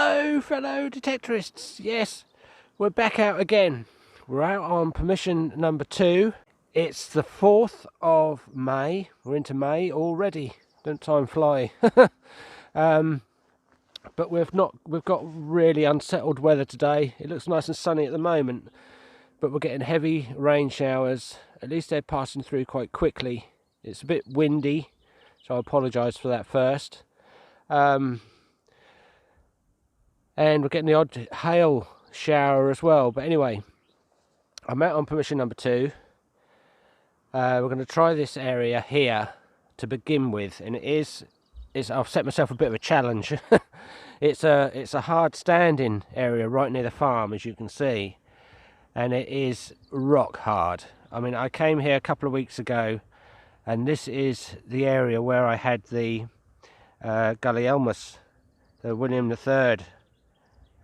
Hello, fellow detectorists. Yes, we're back out again. We're out on permission number 2. It's the 4th of May. We're into May already. Don't time fly. But we've got really unsettled weather today. It looks nice and sunny at the moment, but we're getting heavy rain showers. At least they're passing through quite quickly. It's a bit windy, so I apologise for that first. And we're getting the odd hail shower as well. But anyway, I'm out on permission number 2. We're going to try this area here to begin with, and I've set myself a bit of a challenge. It's a hard standing area right near the farm, as you can see, and it is rock hard. I mean, I came here a couple of weeks ago, and this is the area where I had the Gulielmus, the William III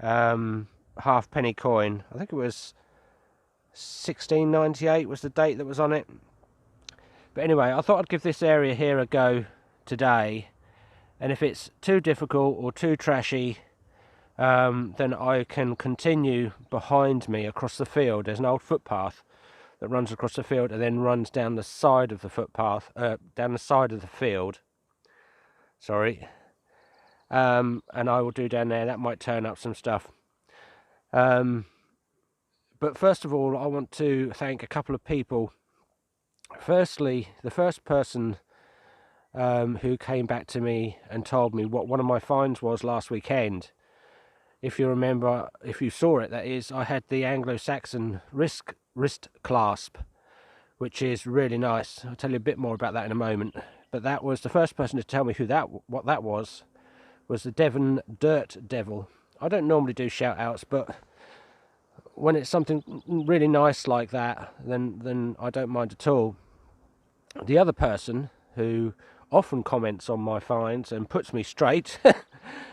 halfpenny coin. I think it was 1698 was the date that was on it. But anyway, I thought I'd give this area here a go today, and if it's too difficult or too trashy, then I can continue behind me across the field. There's an old footpath that runs across the field and then runs down the side of the footpath, down the side of the field. Sorry. And I will do down there. That might turn up some stuff. But first of all, I want to thank a couple of people. Firstly, the first person who came back to me and told me what one of my finds was last weekend. If you remember, if you saw it, that is, I had the Anglo-Saxon wrist clasp, which is really nice. I'll tell you a bit more about that in a moment. But that was the first person to tell me what that was the Devon Dirt Devil. I don't normally do shout outs, but when it's something really nice like that, then I don't mind at all. The other person who often comments on my finds and puts me straight,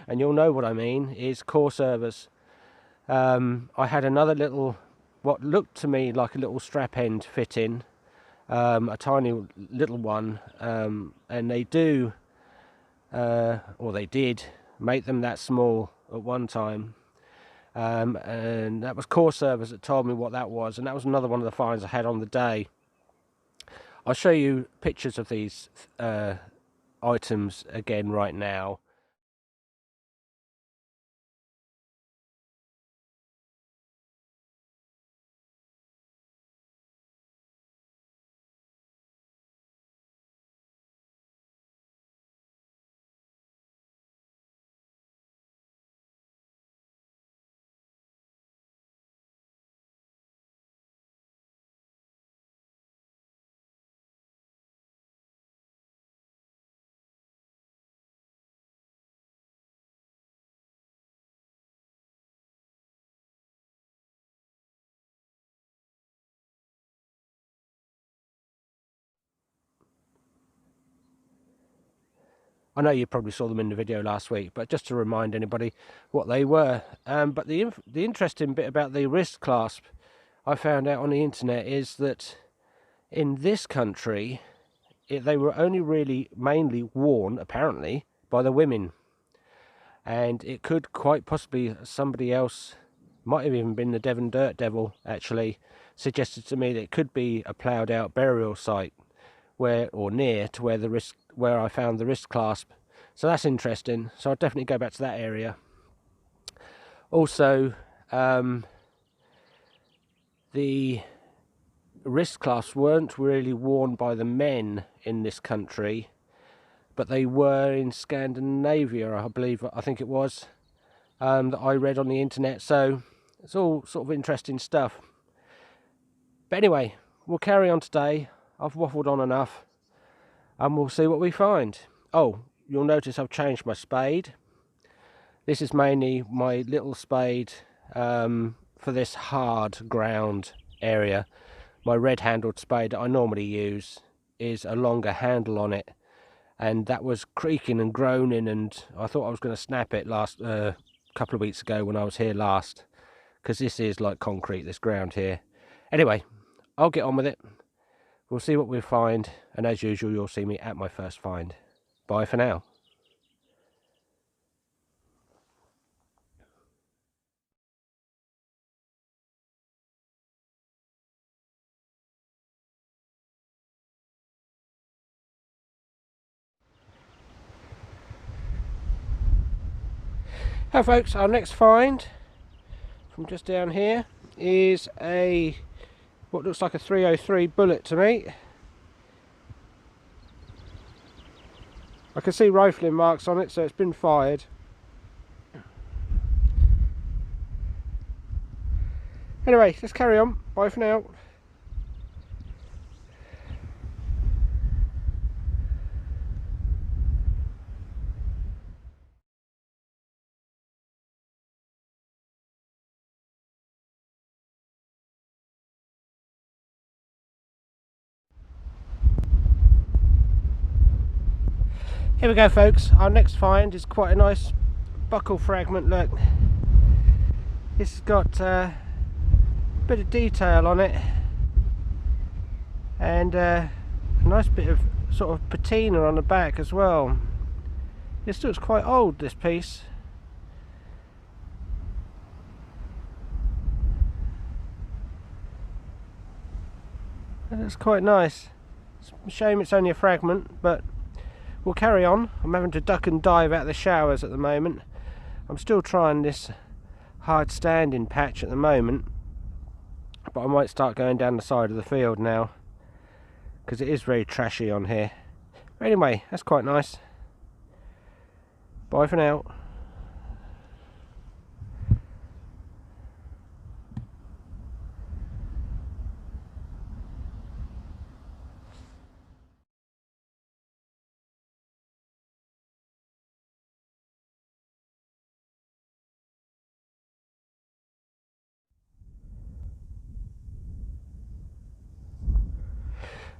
and you'll know what I mean, is Core Servers. I had another little, what looked to me like a little strap end fit in, a tiny little one, and they do, or they did, make them that small at one time. And that was Core Servers that told me what that was, and that was another one of the finds I had on the day. I'll show you pictures of these items again right now. I know you probably saw them in the video last week, but just to remind anybody what they were. But the interesting bit about the wrist clasp I found out on the internet is that in this country, they were only really mainly worn, apparently, by the women. And it could quite possibly, somebody else, might have even been the Devon Dirt Devil, actually, suggested to me that it could be a ploughed out burial site where, or near to where I found the wrist clasp. So that's interesting. So I'll definitely go back to that area. Also, the wrist clasps weren't really worn by the men in this country, but they were in Scandinavia, I think it was, that I read on the internet. So it's all sort of interesting stuff. But anyway, we'll carry on today. I've waffled on enough, and we'll see what we find. Oh, you'll notice I've changed my spade. This is mainly my little spade for this hard ground area. My red-handled spade that I normally use is a longer handle on it, and that was creaking and groaning, and I thought I was going to snap it last couple of weeks ago when I was here last, because this is like concrete, this ground here. Anyway, I'll get on with it. We'll see what we find, and as usual, you'll see me at my first find. Bye for now. Hey folks, our next find from just down here is what looks like a 303 bullet to me. I can see rifling marks on it, so it's been fired. Anyway, let's carry on. Bye for now. Here we go folks, our next find is quite a nice buckle fragment. Look, this has got a bit of detail on it and a nice bit of sort of patina on the back as well. This looks quite old, this piece. It looks quite nice. It's a shame it's only a fragment, but we'll carry on. I'm having to duck and dive out of the showers at the moment. I'm still trying this hard standing patch at the moment, but I might start going down the side of the field now because it is very trashy on here. But anyway, that's quite nice. Bye for now.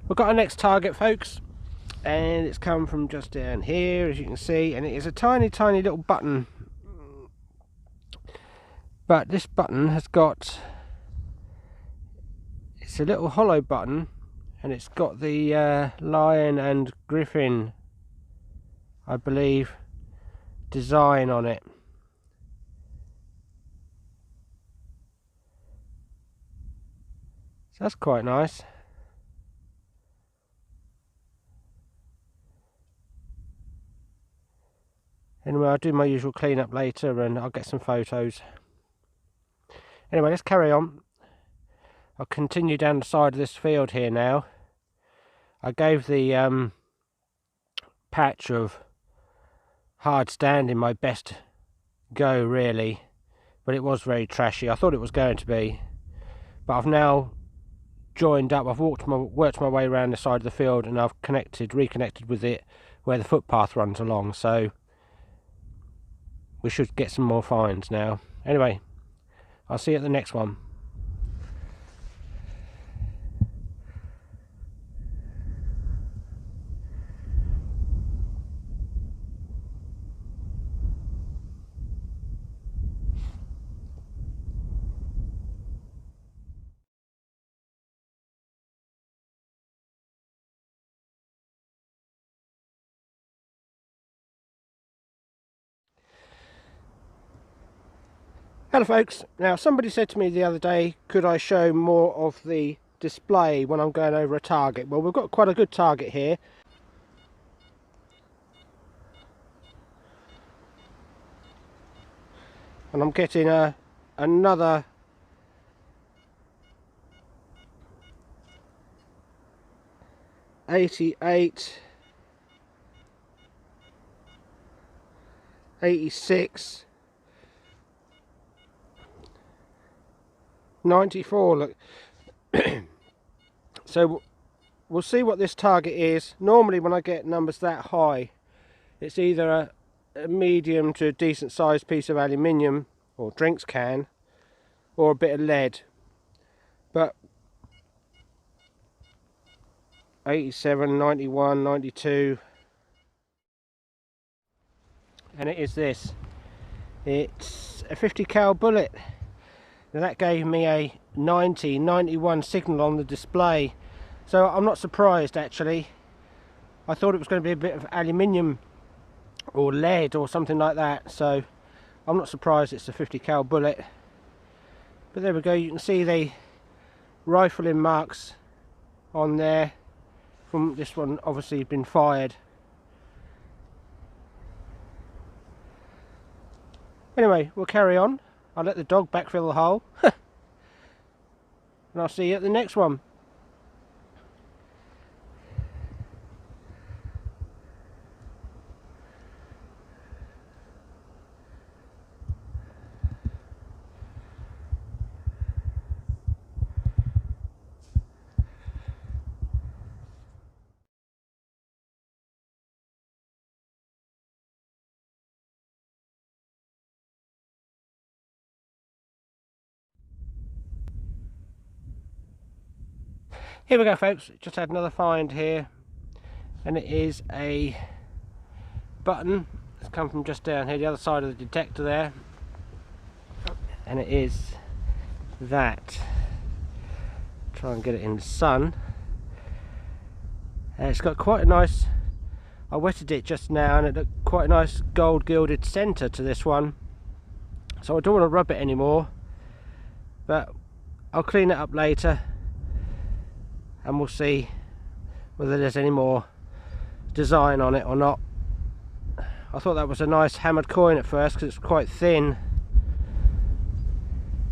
We've got our next target folks, and it's come from just down here as you can see, and it is a tiny little button, but this button has got, it's a little hollow button and it's got the lion and griffin, I believe, design on it. So that's quite nice. Anyway, I'll do my usual cleanup later and I'll get some photos. Anyway, let's carry on. I'll continue down the side of this field here now. I gave the patch of hard standing my best go really, but it was very trashy. I thought it was going to be, but I've now joined up. I've worked my way around the side of the field and I've reconnected with it where the footpath runs along, so we should get some more finds now. Anyway, I'll see you at the next one. Hello folks, now somebody said to me the other day, could I show more of the display when I'm going over a target? Well, we've got quite a good target here. And I'm getting another .88, 86, 94, look. So we'll see what this target is. Normally when I get numbers that high, it's either a medium to decent sized piece of aluminium or drinks can, or a bit of lead. But 87, 91, 92, and it is this. It's a 50 cal bullet. Now that gave me a 90, 91 signal on the display, so I'm not surprised actually. I thought it was going to be a bit of aluminium or lead or something like that, so I'm not surprised it's a 50 cal bullet. But there we go, you can see the rifling marks on there from this one, obviously been fired. Anyway, we'll carry on. I'll let the dog backfill the hole. And I'll see you at the next one. Here we go, folks. Just had another find here, and it is a button that's come from just down here, the other side of the detector there, and it is that. Try and get it in the sun. It's got quite a nice, I wetted it just now, and it looked quite a nice gold gilded centre to this one. So I don't want to rub it anymore, but I'll clean it up later, and we'll see whether there's any more design on it or not. I thought that was a nice hammered coin at first because it's quite thin.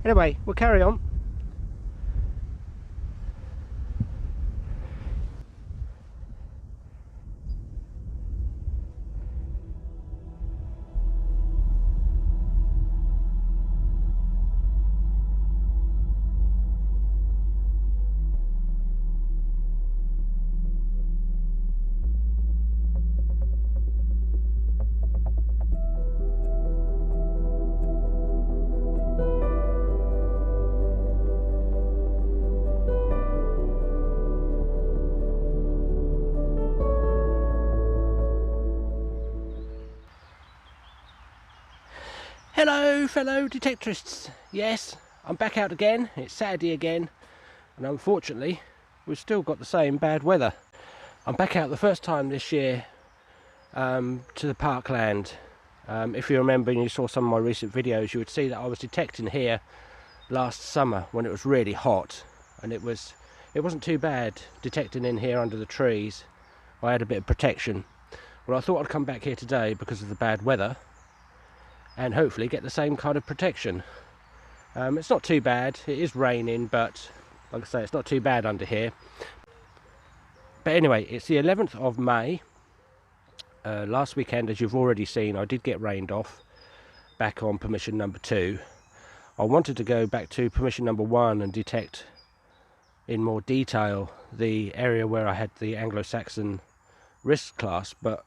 Anyway, we'll carry on. Hello fellow detectorists, yes, I'm back out again. It's Saturday again, and unfortunately we've still got the same bad weather. I'm back out the first time this year to the parkland. If you remember and you saw some of my recent videos, you would see that I was detecting here last summer when it was really hot, and it wasn't too bad detecting in here under the trees. I had a bit of protection. Well, I thought I'd come back here today because of the bad weather and hopefully get the same kind of protection. It's not too bad. It is raining, but like I say, it's not too bad under here. But anyway, it's the 11th of May. Last weekend, as you've already seen, I did get rained off back on permission number 2. I wanted to go back to permission number 1 and detect in more detail the area where I had the Anglo-Saxon risk class, but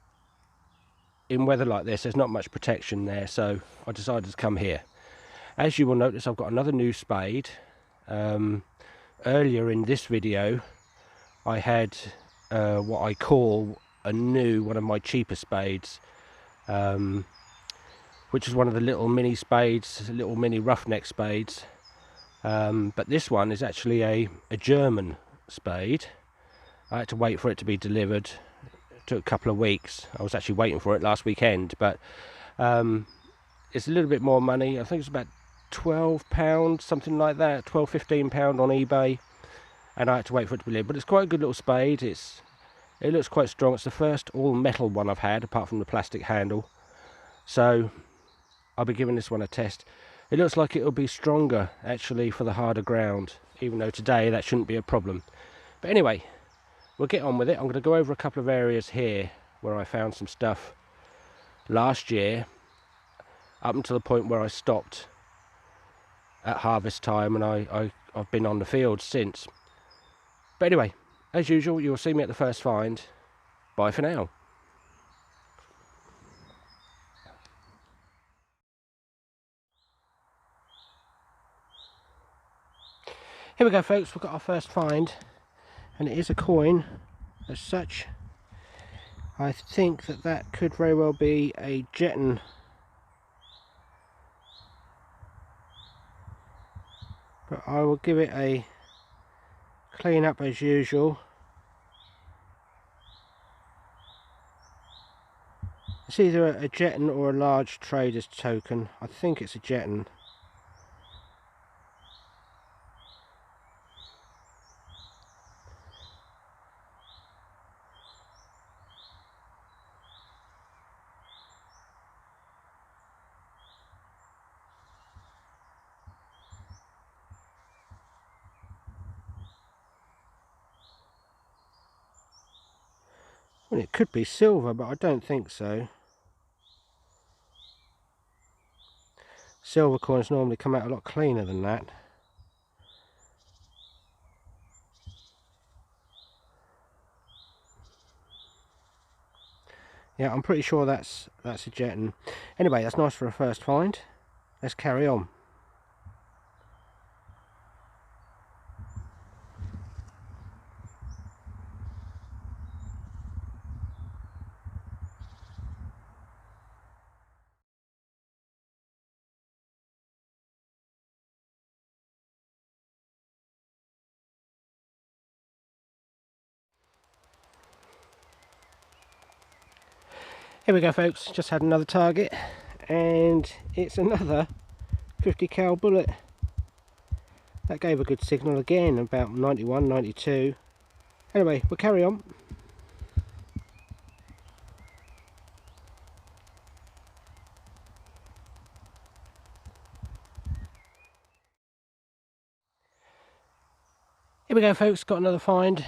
in weather like this there's not much protection there, so I decided to come here. As you will notice, I've got another new spade. Earlier in this video I had what I call one of my cheaper spades, which is one of the little mini spades, little mini roughneck spades, but this one is actually a German spade. I had to wait for it to be delivered. Took a couple of weeks. I was actually waiting for it last weekend, but it's a little bit more money. I think it's about £12, something like that, £12–15 on eBay, and I had to wait for it to be delivered. But it's quite a good little spade. It looks quite strong. It's the first all metal one I've had, apart from the plastic handle, so I'll be giving this one a test. It looks like it'll be stronger actually for the harder ground, even though today that shouldn't be a problem. But anyway, we'll get on with it. I'm going to go over a couple of areas here where I found some stuff last year, up until the point where I stopped at harvest time, and I've been on the field since. But anyway, as usual, you'll see me at the first find. Bye for now. Here we go, folks. We've got our first find, and it is a coin as such. I think that could very well be a Jetton. But I will give it a clean up as usual. It's either a Jetton or a large trader's token. I think it's a Jetton. Well, it could be silver, but I don't think so. Silver coins normally come out a lot cleaner than that. Yeah, I'm pretty sure that's a Jetton. Anyway, that's nice for a first find. Let's carry on. Here we go, folks. Just had another target, and it's another 50 cal bullet. That gave a good signal again, about 91, 92. Anyway, we'll carry on. Here we go, folks. Got another find,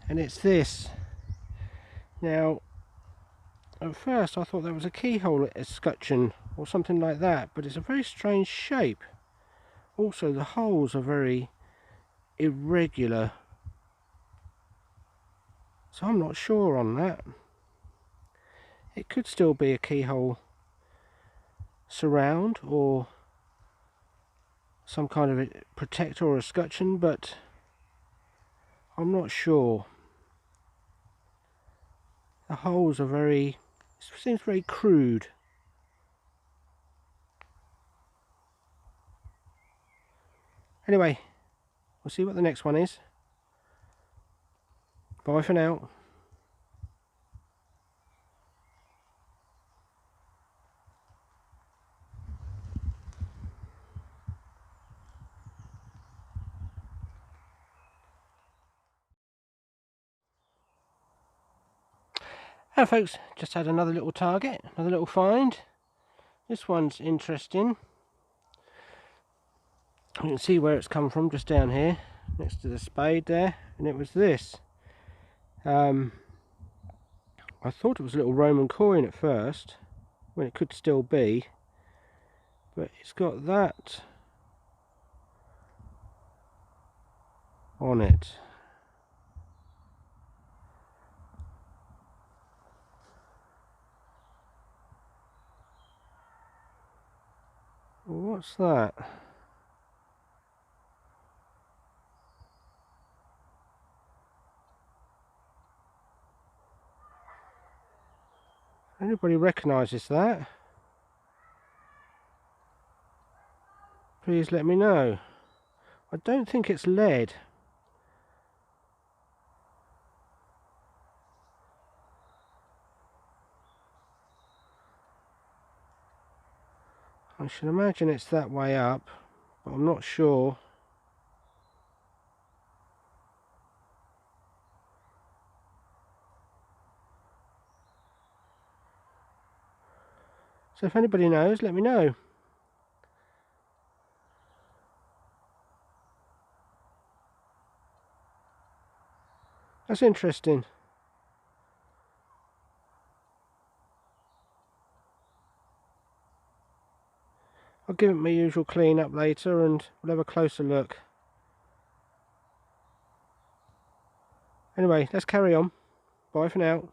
and it's this. Now, at first I thought that was a keyhole escutcheon or something like that, but it's a very strange shape. Also, the holes are very irregular, so I'm not sure on that. It could still be a keyhole surround or some kind of a protector or escutcheon, but I'm not sure. The holes are very, it seems very crude. Anyway, we'll see what the next one is. Bye for now. Hello folks, just had another little target, another little find. This one's interesting. You can see where it's come from, just down here next to the spade there, and it was this. I thought it was a little Roman coin at first, when it could still be, but it's got that on it. What's that? Anybody recognises that? Please let me know. I don't think it's lead. I should imagine it's that way up, but I'm not sure. So if anybody knows, let me know. That's interesting. I'll give it my usual clean up later and we'll have a closer look. Anyway, let's carry on. Bye for now.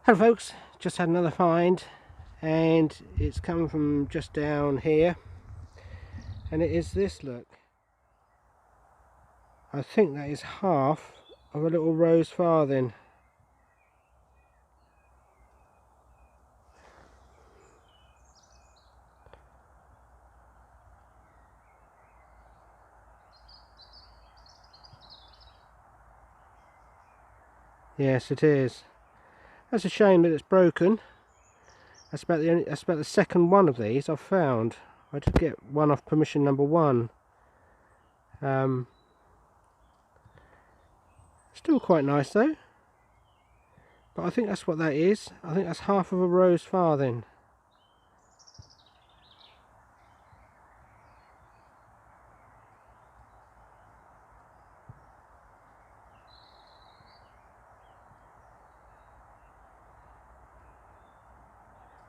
Hello folks, just had another find, and it's coming from just down here, and it is this, look. I think that is half of a little rose farthing. Yes, it is. That's a shame that it's broken. That's about the second one of these I've found. I did get one off permission number 1. Still quite nice though. But I think that's what that is. I think that's half of a rose farthing.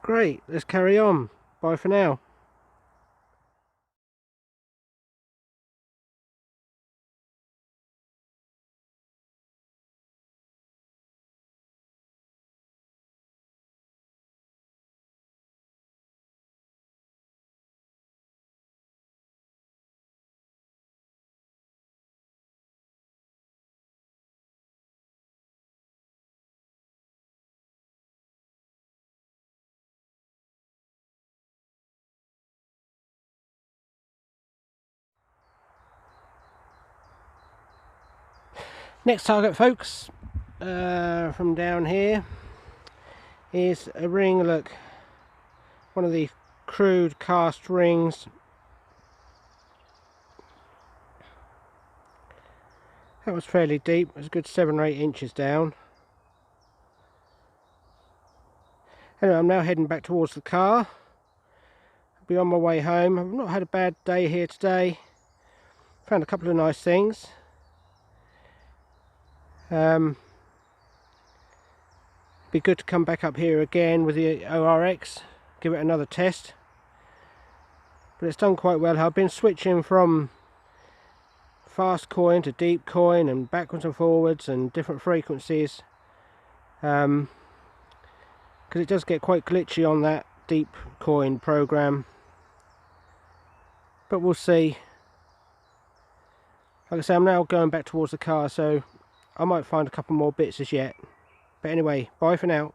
Great, let's carry on. Bye for now. Next target, folks, from down here is a ring. Look, one of the crude cast rings. That was fairly deep. It was a good 7 or 8 inches down. Anyway, I'm now heading back towards the car. I'll be on my way home. I've not had a bad day here today. Found a couple of nice things. Be good to come back up here again with the ORX, give it another test. But it's done quite well. I've been switching from fast coin to deep coin and backwards and forwards and different frequencies, because it does get quite glitchy on that deep coin program. But we'll see. Like I say, I'm now going back towards the car, so I might find a couple more bits as yet. But anyway, bye for now.